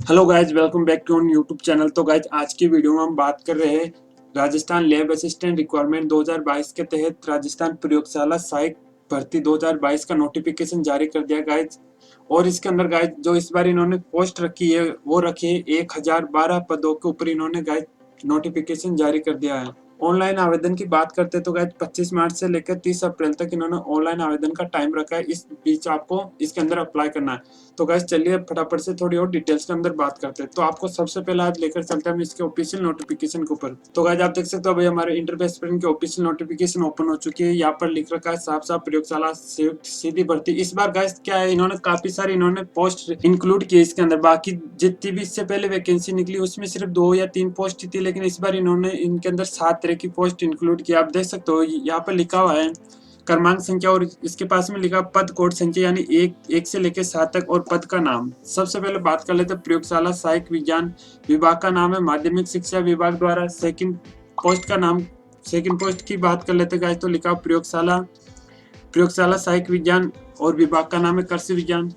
Hello guys, welcome back to YouTube channel. तो guys आज की वीडियो में हम बात कर रहे हैं राजस्थान लैब असिस्टेंट रिक्वायरमेंट 2022 के तहत राजस्थान प्रयोगशाला सहायक भर्ती 2022 का नोटिफिकेशन जारी कर दिया गाइज। और इसके अंदर गाइज जो इस बार इन्होंने पोस्ट रखी है वो रखी है 1012 पदों के ऊपर इन्होंने गाइज नोटिफिकेशन जारी कर दिया है। ऑनलाइन आवेदन की बात करते हैं तो गाइज 25 मार्च से लेकर 30 अप्रैल तक इन्होंने ऑनलाइन आवेदन का टाइम रखा है। इस बीच आपको इसके अंदर अप्लाई करना है। तो गाइस चलिए फटाफट से थोड़ी और डिटेल्स के अंदर बात करते हैं। तो आपको सबसे पहले आज लेकर चलते हैं हम इसके ऑफिशियल नोटिफिकेशन के ऊपर। तो गाइस आप देख सकते हो अभी हमारे इंटरफेस पर इनकी ऑफिशियल नोटिफिकेशन ओपन हो चुकी है। यहाँ पर लिख रखा है साफ साफ प्रयोगशाला सीधी भर्ती। इस बार गाइस क्या है, इन्होंने काफी सारी इन्होंने पोस्ट इंक्लूड किए इसके अंदर। बाकी जितनी भी इससे पहले वैकेंसी निकली उसमें सिर्फ 2 या 3 पोस्ट थी, लेकिन इस बार इन्होंने इनके अंदर 7 तरह की पोस्ट इंक्लूड किया। आप देख सकते हो यहाँ पर लिखा हुआ है क्रमांक संख्या और इसके पास में लिखा पद कोड संख्या यानी एक से लेकर 7 तक और पद का नाम। सबसे पहले बात कर लेते हैं प्रयोगशाला सहायक विज्ञान विभाग का नाम है माध्यमिक शिक्षा विभाग द्वारा। सेकंड पोस्ट का नाम, सेकंड पोस्ट की बात कर लेते हैं तो लिखा प्रयोगशाला सहायक विज्ञान और विभाग का नाम है कृषि विज्ञान।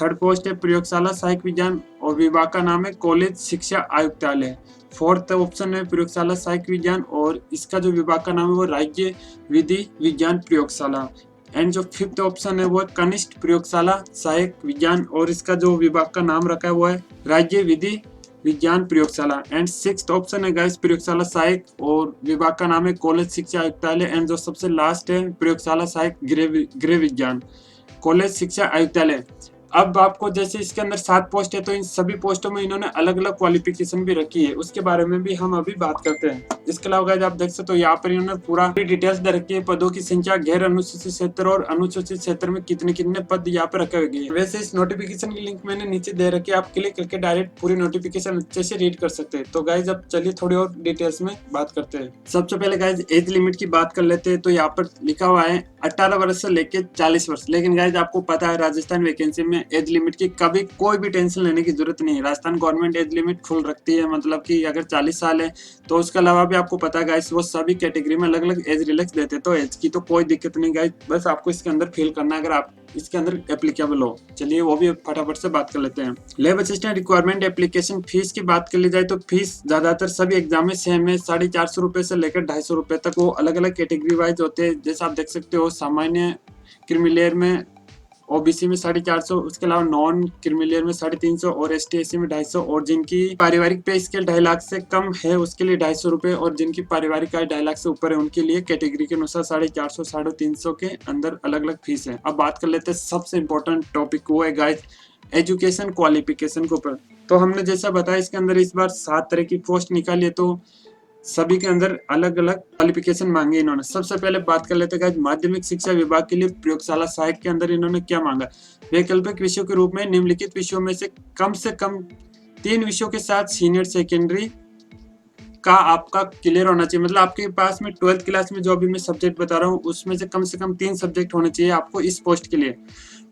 थर्ड पोस्ट है प्रयोगशाला सहायक विज्ञान और विभाग का नाम है कॉलेज शिक्षा आयुक्तालय। फोर्थ ऑप्शन है प्रयोगशाला सहायक विज्ञान और इसका जो विभाग का नाम है वो राज्य विधि विज्ञान प्रयोगशाला। एंड जो फिफ्थ ऑप्शन है वो है कनिष्ठ प्रयोगशाला सहायक विज्ञान और इसका जो विभाग का नाम रखा है वो है राज्य विधि विज्ञान प्रयोगशाला। एंड सिक्स्थ ऑप्शन है गाइस प्रयोगशाला सहायक और विभाग का नाम है कॉलेज शिक्षा आयुक्तालय। एंड जो सबसे लास्ट है प्रयोगशाला सहायक गृह विज्ञान कॉलेज शिक्षा आयुक्तालय। अब आपको जैसे इसके अंदर 7 पोस्ट है तो इन सभी पोस्टों में इन्होंने अलग अलग क्वालिफिकेशन भी रखी है, उसके बारे में भी हम अभी बात करते हैं। इसके अलावा गाइस आप देख सकते हो यहाँ पर इन्होंने पूरा डिटेल्स दे रखी है, पदों की संख्या, गैर अनुसूचित क्षेत्र और अनुसूचित क्षेत्र में कितने कितने पद यहाँ पे रखे हुए हैं। वैसे इस नोटिफिकेशन की लिंक मैंने नीचे दे रखी है, आप क्लिक करके डायरेक्ट पूरी नोटिफिकेशन अच्छे से रीड कर सकते हैं। तो गाइज अब चलिए थोड़ी और डिटेल्स में बात करते हैं। सबसे पहले गाइज एज लिमिट की बात कर लेते हैं। तो यहाँ पर लिखा हुआ है 18 वर्ष से लेके 40 वर्ष। लेकिन गाइज आपको पता है राजस्थान वैकेंसी में एज लिमिट की कभी कोई भी टेंशन लेने की जरूरत नहीं है। Rajasthan government age limit full रखती है, मतलब कि अगर 40 साल है तो उसके अलावा भी आपको पता है गाइस वो सभी कैटेगरी में अलग अलग एज रिलैक्स देते हैं। तो एज की तो कोई दिक्कत नहीं गाइस, बस आपको इसके अंदर फिल करना है अगर आप इसके अंदर एप्लीकेबल हो। चलिए वो भी फटाफट से बात कर लेते हैं। Lab assistant requirement application fees की बात कर ली जाए तो फीस ज्यादातर सभी एग्जाम में सेम है, 450 रुपए से लेकर 250 रुपए तक। वो अलग अलग कैटेगरी वाइज होते हैं, जैसे आप देख सकते हो सामान्य क्रीमी में ओबीसी में 450, उसके अलावा नॉन क्रीमिलियर में 350 और एसटी एससी में 250 और जिनकी पारिवारिक पे स्केल 2.5 लाख से कम है उसके लिए 250 रुपए और जिनकी पारिवारिक आय 2.5 लाख से ऊपर है उनके लिए कैटेगरी के अनुसार 450 350 के अंदर अलग अलग फीस है। अब बात कर लेते हैं सबसे इंपॉर्टेंट टॉपिक, वो है गाइस एजुकेशन क्वालिफिकेशन के ऊपर। तो हमने जैसा बताया इसके अंदर इस बार 7 तरह की पोस्ट निकाली है, तो सभी के अंदर अलग अलग क्वालिफिकेशन मांगे इन्होंने। सबसे पहले बात कर लेते हैं माध्यमिक शिक्षा विभाग के लिए प्रयोगशाला सहायक के अंदर इन्होंने क्या मांगा। वैकल्पिक विषयों के रूप में निम्नलिखित विषयों में से कम 3 विषयों के साथ सीनियर सेकेंडरी का आपका क्लियर होना चाहिए। मतलब आपके पास में 12th क्लास में जो भी मैं सब्जेक्ट बता रहा हूँ उसमें से कम 3 सब्जेक्ट होने चाहिए आपको इस पोस्ट के लिए।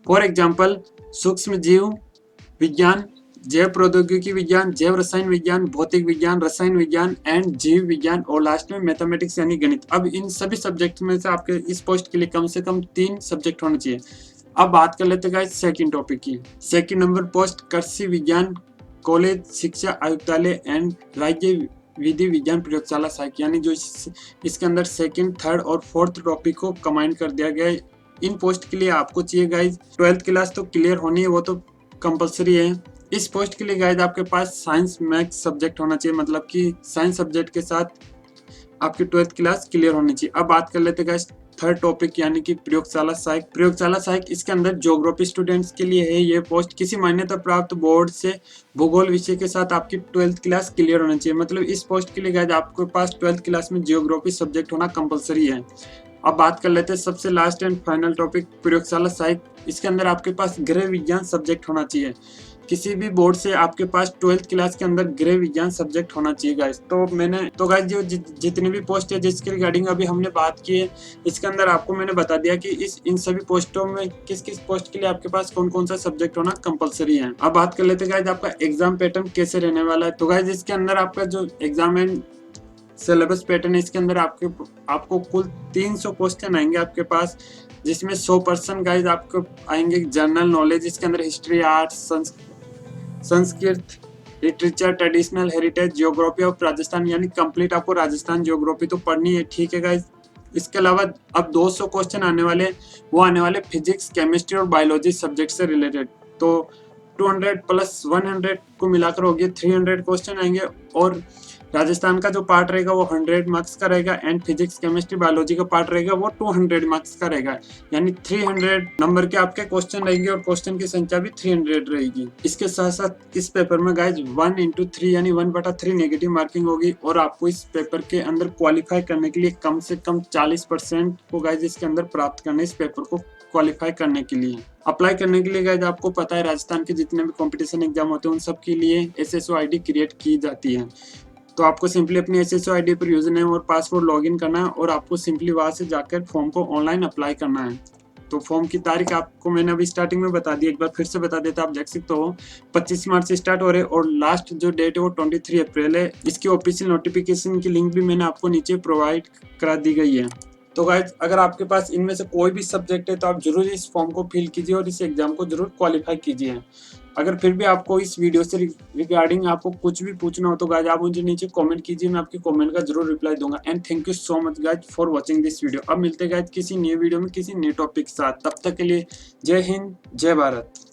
फॉर एग्जाम्पल सूक्ष्म जीव विज्ञान, जैव प्रौद्योगिकी विज्ञान, जैव रसायन विज्ञान, भौतिक विज्ञान, रसायन विज्ञान एंड जीव विज्ञान और लास्ट में मैथमेटिक्स यानी गणित। अब इन सभी सब्जेक्ट में से आपके इस पोस्ट के लिए कम से कम 3 सब्जेक्ट होने चाहिए। अब बात कर लेते हैं सेकंड टॉपिक की। सेकंड नंबर पोस्ट कृषि विज्ञान कॉलेज शिक्षा आयुक्तालय एंड राज्य विधि विज्ञान प्रयोगशाला सहायक, यानी जो इसके अंदर सेकंड, थर्ड और फोर्थ टॉपिक को कंबाइन कर दिया गया है। इन पोस्ट के लिए आपको चाहिए गाइज 12th क्लास तो क्लियर होनी है, वो तो कंपलसरी है। इस पोस्ट के लिए गाइज आपके पास साइंस मैथ्स सब्जेक्ट होना चाहिए, मतलब कि साइंस सब्जेक्ट के साथ आपकी 12th क्लास क्लियर होनी चाहिए। अब बात कर लेते हैं गाइज थर्ड टॉपिक यानी कि प्रयोगशाला सहायक। प्रयोगशाला सहायक इसके अंदर ज्योग्राफी स्टूडेंट्स के लिए है। ये पोस्ट किसी मान्यता प्राप्त बोर्ड से भूगोल विषय के साथ आपकी 12th क्लास क्लियर होनी चाहिए। मतलब इस पोस्ट के लिए गाइज आपके पास 12th क्लास में ज्योग्राफी सब्जेक्ट होना कंपलसरी है। अब बात कर लेते हैं सबसे लास्ट एंड फाइनल टॉपिक प्रयोगशाला सहायक। इसके अंदर आपके पास गृह विज्ञान सब्जेक्ट होना चाहिए। किसी भी बोर्ड से आपके पास 12th क्लास के अंदर गृह विज्ञान सब्जेक्ट होना चाहिए गाइस। तो गाइस जो जितनी भी पोस्ट है जिसके रिगार्डिंग अभी हमने बात की है इसके अंदर आपको मैंने बता दिया कि इन सभी पोस्टों में किस किस पोस्ट के लिए आपके पास कौन कौन सा सब्जेक्ट होना कंपलसरी है। अब बात कर लेते हैं गाइस आपका एग्जाम पैटर्न कैसे रहने वाला है। तो गाइस इसके अंदर आपका जो एग्जाम एंड सिलेबस पैटर्न है इसके अंदर आपको कुल 300 क्वेश्चन आएंगे आपके पास, जिसमें 100% गाइस आपको आएंगे जनरल नॉलेज। इसके अंदर history, arts, Sanskrit, literature, traditional heritage, geography of Rajasthan, यानी कंप्लीट आपको राजस्थान जियोग्राफी तो पढ़नी है, ठीक है गाइस। इसके अलावा अब 200 क्वेश्चन आने वाले, वो आने वाले फिजिक्स, केमिस्ट्री और बायोलॉजी सब्जेक्ट से रिलेटेड। तो 200 प्लस 100 को मिलाकर हो गया 300 क्वेश्चन आएंगे, और राजस्थान का जो पार्ट रहेगा वो 100 मार्क्स का रहेगा, एंड फिजिक्स, केमिस्ट्री, बायोलॉजी का पार्ट रहेगा वो 200 मार्क्स का रहेगा, यानी 300 नंबर के आपके क्वेश्चन रहेंगे, और क्वेश्चन की संख्या भी 300 रहेगी। इसके साथ साथ इस पेपर में गाइज 1/3 यानी 1/3 नेगेटिव मार्किंग होगी, और आपको इस पेपर के अंदर क्वालिफाई करने के लिए कम से कम 40% को गाइज इसके अंदर प्राप्त करना है, इस पेपर को क्वालिफाई करने के लिए। अप्लाई करने के लिए गाइज आपको पता है राजस्थान के जितने भी कंपटीशन एग्जाम होते हैं उन सब के लिए SSO ID क्रिएट की जाती है। तो आपको सिंपली अपनी SSO ID पर यूजर नेम और पासवर्ड लॉगिन करना है, और आपको सिंपली वहां से जाकर फॉर्म को ऑनलाइन अप्लाई करना है। तो फॉर्म की तारीख आपको मैंने अभी स्टार्टिंग में बता दी, एक बार फिर से बता देता, आप देख सकते हो 25 मार्च से स्टार्ट हो रहे, और लास्ट जो डेट है वो 23 अप्रैल है। इसकी ऑफिशियल नोटिफिकेशन की लिंक भी मैंने आपको नीचे प्रोवाइड करा दी गई है। तो गाइज अगर आपके पास इनमें से कोई भी सब्जेक्ट है तो आप जरूर इस फॉर्म को फिल कीजिए और इस एग्जाम को जरूर क्वालिफाई कीजिए। अगर फिर भी आपको इस वीडियो से रिगार्डिंग आपको कुछ भी पूछना हो तो गाइज आप मुझे नीचे कमेंट कीजिए, मैं आपके कमेंट का जरूर रिप्लाई दूंगा। And thank you so much guys for watching this video. अब मिलते हैं गाइज किसी नए वीडियो में किसी नए टॉपिक के साथ, तब तक के लिए जय हिंद, जय भारत।